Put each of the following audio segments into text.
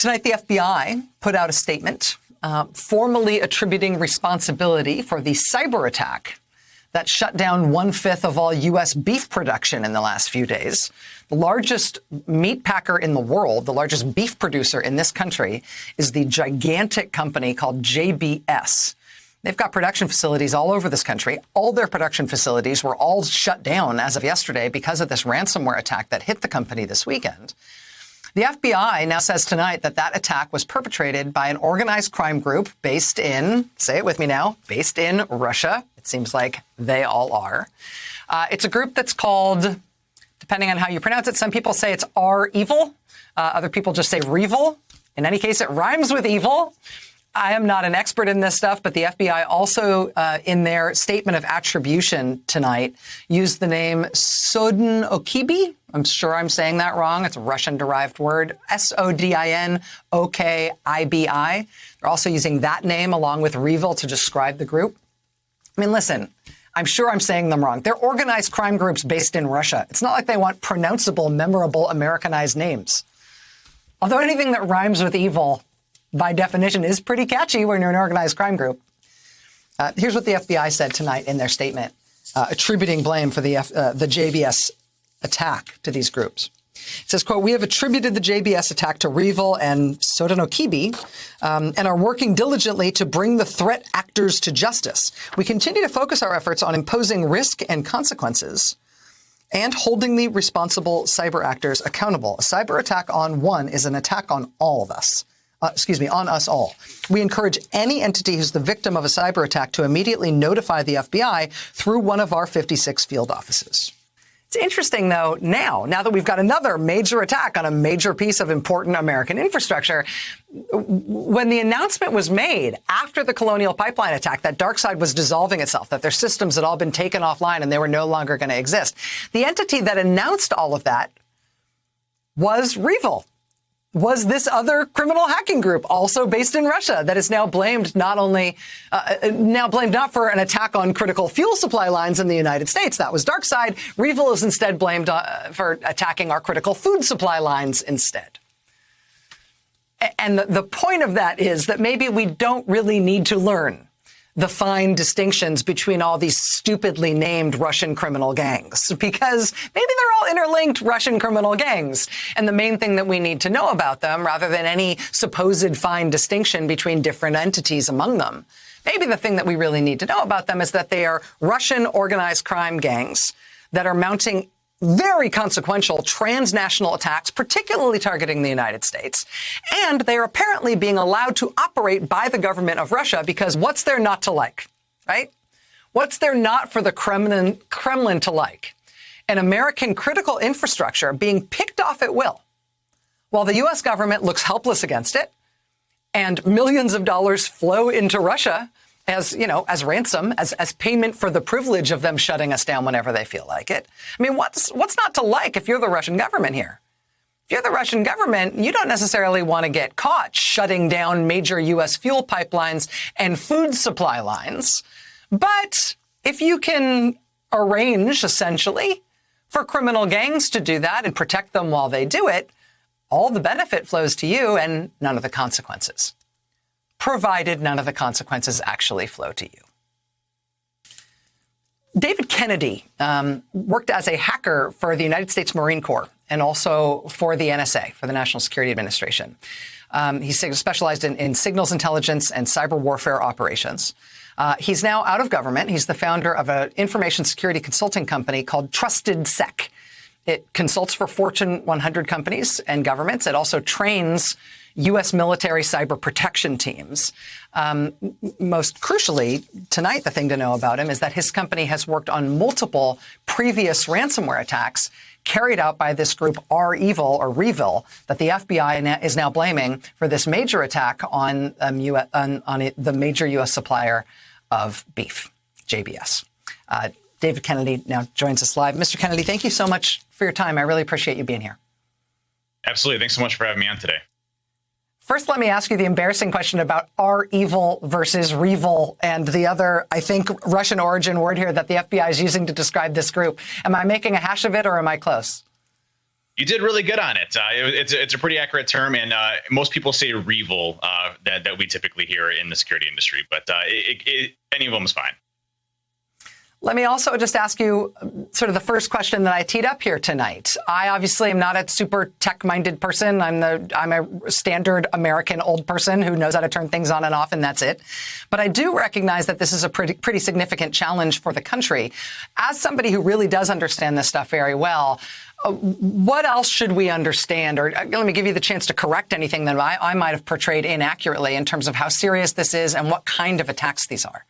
Tonight, the FBI put out a statement formally attributing responsibility for the cyber attack that shut down 1/5 of all U.S. beef production in the last few days. The largest meat packer in the world, the largest beef producer in this country, is the gigantic company called JBS. They've got production facilities all over this country. All their production facilities were all shut down as of yesterday because of this ransomware attack that hit the company this weekend. The FBI now says tonight that that attack was perpetrated by an organized crime group based in, say it with me now, based in Russia. It seems like they all are. It's a group that's called, depending on how you pronounce it, some people say it's REvil. Other people just say Revil. In any case, it rhymes with evil. I am not an expert in this stuff, but the FBI also, in their statement of attribution tonight, used the name Sodinokibi. I'm sure I'm saying that wrong. It's a Russian-derived word. Sodinokibi. They're also using that name along with Revil to describe the group. I mean, listen, I'm sure I'm saying them wrong. They're organized crime groups based in Russia. It's not like they want pronounceable, memorable, Americanized names. Although anything that rhymes with evil, by definition, is pretty catchy when you're an organized crime group. Here's what the FBI said tonight in their statement, attributing blame for the JBS attack to these groups. It says, quote, "We have attributed the JBS attack to Revil and Sodinokibi and are working diligently to bring the threat actors to justice. We continue to focus our efforts on imposing risk and consequences and holding the responsible cyber actors accountable. A cyber attack on one is an attack on all of us. On us all. We encourage any entity who's the victim of a cyber attack to immediately notify the FBI through one of our 56 field offices." It's interesting, though, now that we've got another major attack on a major piece of important American infrastructure, when the announcement was made after the Colonial Pipeline attack that DarkSide was dissolving itself, that their systems had all been taken offline and they were no longer going to exist, the entity that announced all of that was Revil. Was this other criminal hacking group also based in Russia that is now blamed not for an attack on critical fuel supply lines in the United States? That was DarkSide. Revil is instead blamed for attacking our critical food supply lines instead. And the point of that is that maybe we don't really need to learn the fine distinctions between all these stupidly named Russian criminal gangs, because maybe they're all interlinked Russian criminal gangs. And the main thing that we need to know about them, rather than any supposed fine distinction between different entities among them, maybe the thing that we really need to know about them is that they are Russian organized crime gangs that are mounting very consequential transnational attacks, particularly targeting the United States. And they are apparently being allowed to operate by the government of Russia because what's there not to like, right? What's there not for the Kremlin to like? An American critical infrastructure being picked off at will, while the U.S. government looks helpless against it, and millions of dollars flow into Russia as, you know, as ransom, as payment for the privilege of them shutting us down whenever they feel like it. I mean, what's not to like if you're the Russian government here? If you're the Russian government, you don't necessarily want to get caught shutting down major U.S. fuel pipelines and food supply lines. But if you can arrange, essentially, for criminal gangs to do that and protect them while they do it, all the benefit flows to you and none of the consequences, provided none of the consequences actually flow to you. David Kennedy worked as a hacker for the United States Marine Corps and also for the NSA, for the National Security Administration. He specialized in signals intelligence and cyber warfare operations. He's now out of government. He's the founder of an information security consulting company called TrustedSec. It consults for Fortune 100 companies and governments. It also trains U.S. military cyber protection teams. Most crucially, tonight, the thing to know about him is that his company has worked on multiple previous ransomware attacks carried out by this group REvil that the FBI is now blaming for this major attack on the major U.S. supplier of beef, JBS. David Kennedy now joins us live. Mr. Kennedy, thank you so much for your time. I really appreciate you being here. Absolutely. Thanks so much for having me on today. First, let me ask you the embarrassing question about REvil versus Revil and the other, I think, Russian origin word here that the FBI is using to describe this group. Am I making a hash of it or am I close? You did really good on it. It's a pretty accurate term, and most people say REvil that we typically hear in the security industry, but any of them is fine. Let me also just ask you sort of the first question that I teed up here tonight. I obviously am not a super tech-minded person. I'm a standard American old person who knows how to turn things on and off, and that's it. But I do recognize that this is a pretty significant challenge for the country. As somebody who really does understand this stuff very well, what else should we understand? Or let me give you the chance to correct anything that I might have portrayed inaccurately in terms of how serious this is and what kind of attacks these are.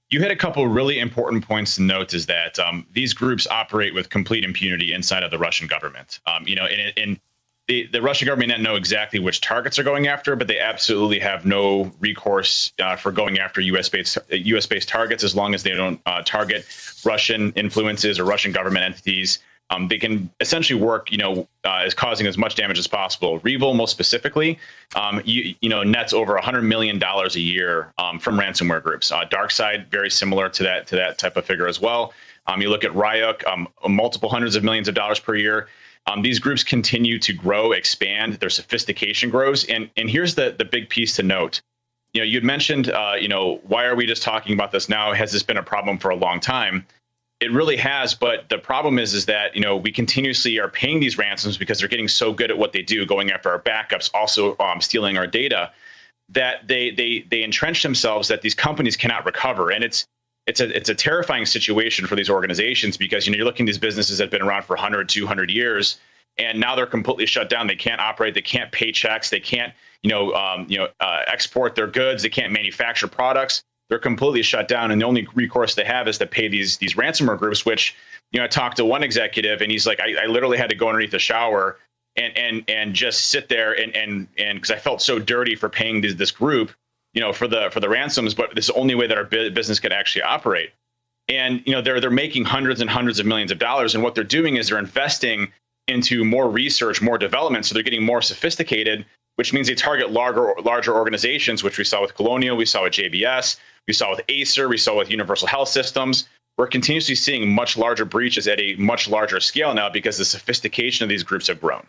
You had a couple really important points to note is that these groups operate with complete impunity inside of the Russian government. The Russian government may not know exactly which targets they're going after, but they absolutely have no recourse for going after U.S.-based targets as long as they don't target Russian influences or Russian government entities. They can essentially work, as causing as much damage as possible. REvil, most specifically, nets over $100 million a year from ransomware groups. DarkSide, very similar to that type of figure as well. You look at Ryuk, multiple hundreds of millions of dollars per year. These groups continue to grow, expand. Their sophistication grows, and here's the big piece to note. You had mentioned, why are we just talking about this now? Has this been a problem for a long time? It really has, but the problem is that, we continuously are paying these ransoms because they're getting so good at what they do, going after our backups, also stealing our data, that they entrench themselves that these companies cannot recover. And it's a terrifying situation for these organizations because, you're looking at these businesses that have been around for 100, 200 years, and now they're completely shut down. They can't operate. They can't pay checks. They can't, export their goods. They can't manufacture products. They're completely shut down, and the only recourse they have is to pay these ransomware groups. Which, I talked to one executive, and he's like, I literally had to go underneath the shower and just sit there and because I felt so dirty for paying this group, for the ransoms. But this is the only way that our business could actually operate. And they're making hundreds and hundreds of millions of dollars, and what they're doing is they're investing into more research, more development, so they're getting more sophisticated, which means they target larger organizations, which we saw with Colonial, we saw with JBS. We saw with Acer, we saw with Universal Health Systems. We're continuously seeing much larger breaches at a much larger scale now because the sophistication of these groups have grown.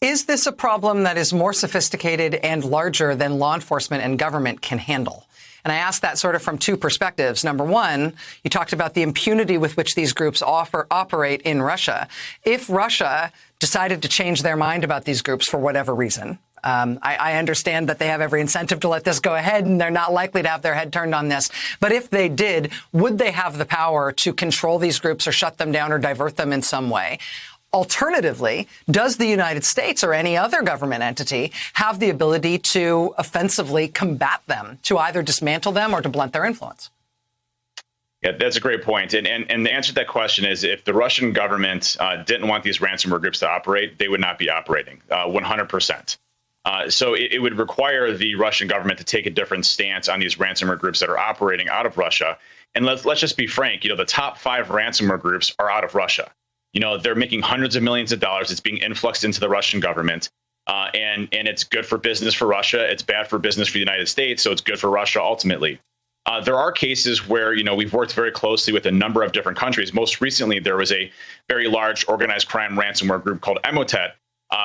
Is this a problem that is more sophisticated and larger than law enforcement and government can handle? And I ask that sort of from two perspectives. Number one, you talked about the impunity with which these groups operate in Russia. If Russia decided to change their mind about these groups for whatever reason, I understand that they have every incentive to let this go ahead, and they're not likely to have their head turned on this. But if they did, would they have the power to control these groups or shut them down or divert them in some way? Alternatively, does the United States or any other government entity have the ability to offensively combat them, to either dismantle them or to blunt their influence? Yeah, that's a great point. And the answer to that question is if the Russian government didn't want these ransomware groups to operate, they would not be operating 100%. So it would require the Russian government to take a different stance on these ransomware groups that are operating out of Russia. And let's just be frank, the top 5 ransomware groups are out of Russia. They're making hundreds of millions of dollars. It's being influxed into the Russian government. And it's good for business for Russia. It's bad for business for the United States. So it's good for Russia ultimately. There are cases where, we've worked very closely with a number of different countries. Most recently, there was a very large organized crime ransomware group called Emotet,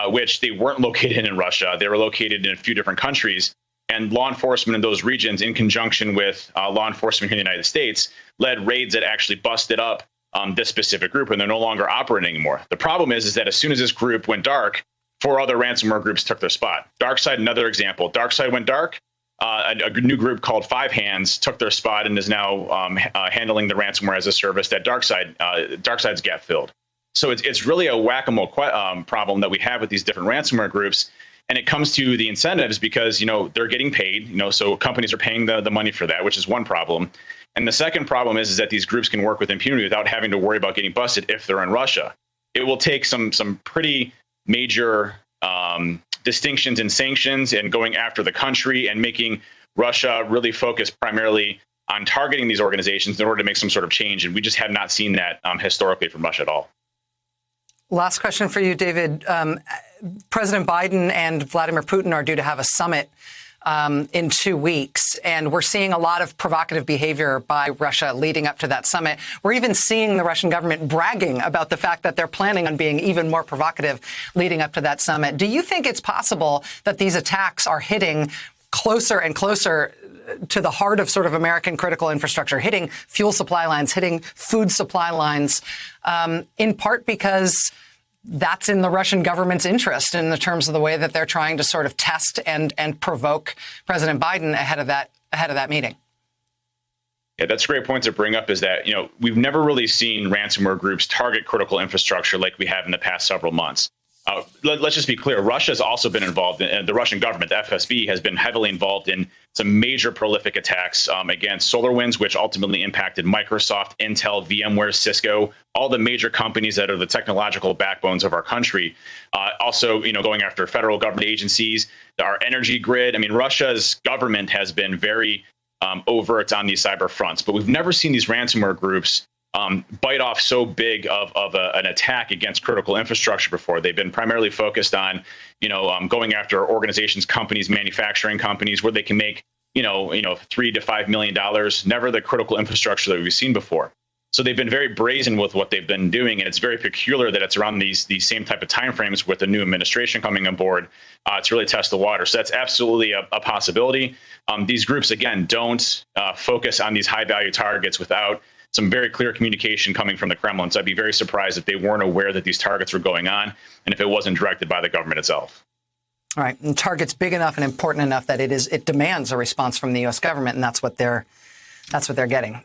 which they weren't located in Russia. They were located in a few different countries. And law enforcement in those regions, in conjunction with law enforcement here in the United States, led raids that actually busted up this specific group, and they're no longer operating anymore. The problem is that as soon as this group went dark, 4 other ransomware groups took their spot. DarkSide, another example. DarkSide went dark. A new group called Five Hands took their spot and is now handling the ransomware as a service that DarkSide's gap filled. So it's really a whack-a-mole problem that we have with these different ransomware groups. And it comes to the incentives because, they're getting paid, so companies are paying the money for that, which is one problem. And the second problem is that these groups can work with impunity without having to worry about getting busted if they're in Russia. It will take some pretty major distinctions and sanctions and going after the country and making Russia really focus primarily on targeting these organizations in order to make some sort of change. And we just have not seen that historically from Russia at all. Last question for you, David. President Biden and Vladimir Putin are due to have a summit in 2 weeks. And we're seeing a lot of provocative behavior by Russia leading up to that summit. We're even seeing the Russian government bragging about the fact that they're planning on being even more provocative leading up to that summit. Do you think it's possible that these attacks are hitting closer and closer to the heart of sort of American critical infrastructure, hitting fuel supply lines, hitting food supply lines, in part because that's in the Russian government's interest in the terms of the way that they're trying to sort of test and provoke President Biden ahead of that meeting? Yeah, that's a great point to bring up, is that, we've never really seen ransomware groups target critical infrastructure like we have in the past several months. Let's just be clear. Russia has also been involved in the Russian government. The FSB has been heavily involved in some major prolific attacks against SolarWinds, which ultimately impacted Microsoft, Intel, VMware, Cisco, all the major companies that are the technological backbones of our country. Also, going after federal government agencies, our energy grid. I mean, Russia's government has been very overt on these cyber fronts, but we've never seen these ransomware groups bite off so big of an attack against critical infrastructure before. They've been primarily focused on, going after organizations, companies, manufacturing companies where they can make, $3 to $5 million, never the critical infrastructure that we've seen before. So they've been very brazen with what they've been doing, and it's very peculiar that it's around these same type of timeframes with the new administration coming on board to really test the water. So that's absolutely a possibility. These groups, again, don't focus on these high-value targets without some very clear communication coming from the Kremlin. So I'd be very surprised if they weren't aware that these targets were going on and if it wasn't directed by the government itself. All right. And target's big enough and important enough that it demands a response from the U.S. government, and that's what they're getting.